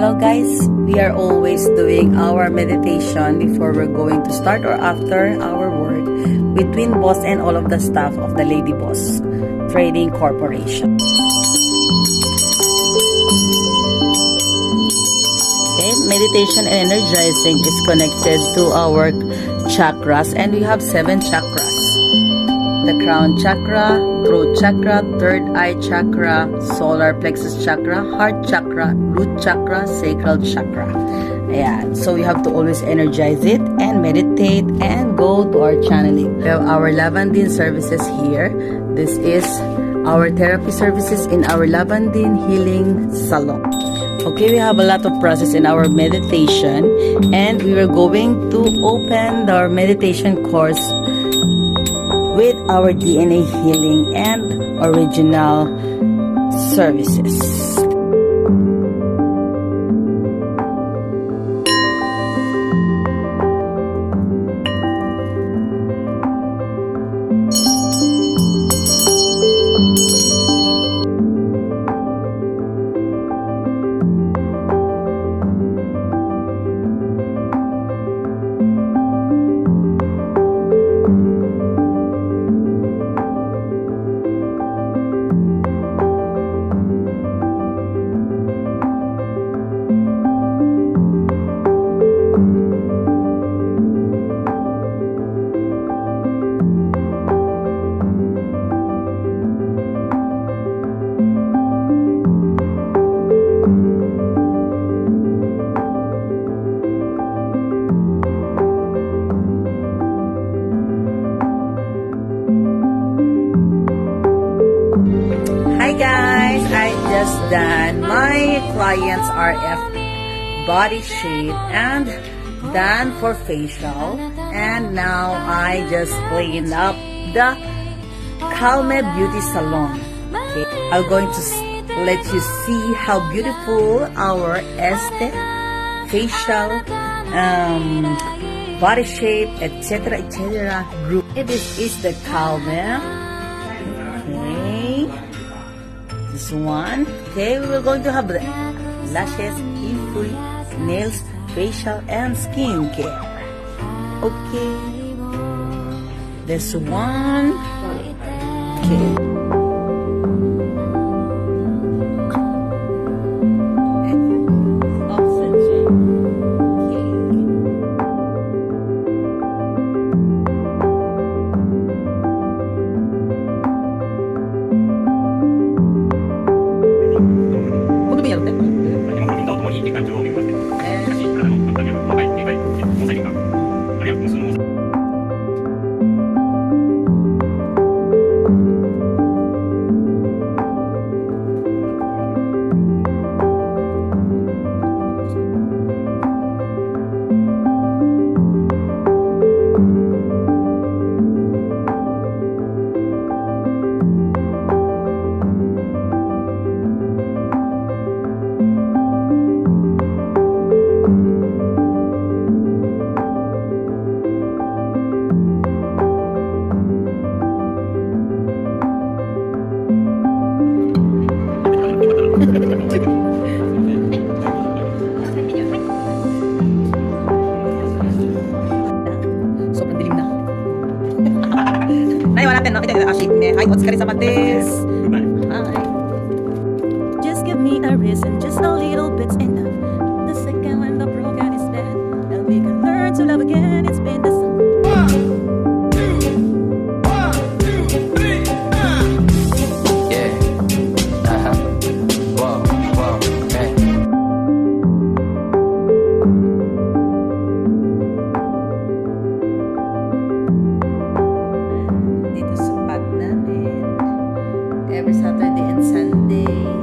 Hello guys, we are always doing our meditation before we're going to start or after our work with Twin Boss and all of the staff of the Lady Boss Trading Corporation. Okay, meditation and energizing is connected to our chakras, and we have 7 chakras. The crown chakra, throat chakra, third eye chakra, solar plexus chakra, heart chakra, root chakra, sacral chakra. Ayan. So we have to always energize it and meditate and go to our channeling. We have our Lavandin services here. This is our therapy services in our Lavandin Healing Salon. Okay, we have a lot of process in our meditation, and we were going to open our meditation course with our DNA healing and original services. Hi guys, I just done my client's RF body shape and done for facial, and now I just cleaned up the Calme Beauty Salon. Okay, I'm going to let you see how beautiful our este facial body shape, etc., group. This is the Calme. Okay, this one. Okay, we are going to have the lashes, hair-free, nails, facial, and skincare. Okay, this one. Okay. Sobrang dilim na. Naiwan natin, no? Ito, shade me. Hi, what's Carissa Mates? Hi. Just give me a reason, just a little bit's enough. The second when the broken is dead, then we can learn to love again. It's been the sun. Dito sa pad namin every Saturday and Sunday.